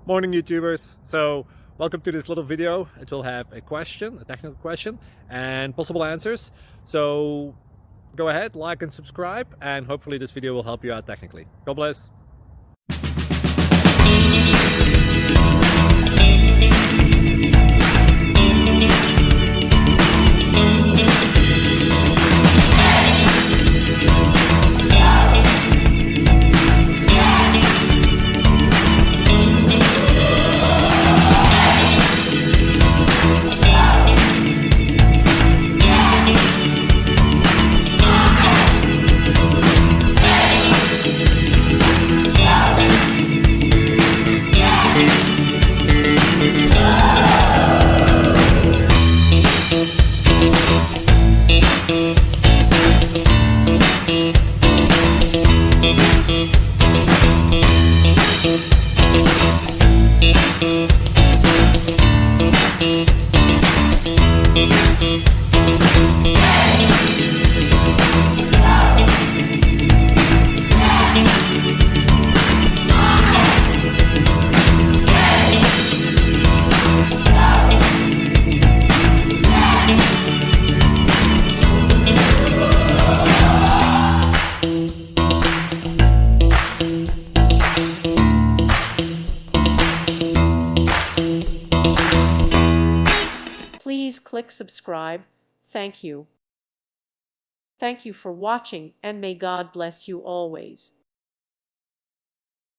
Morning, YouTubers. So welcome to this little video. It will have a question, a technical question, and possible answers. So go ahead, like and subscribe, and hopefully this video will help you out technically. God bless. Please click subscribe. Thank you. Thank you for watching, and may God bless you always.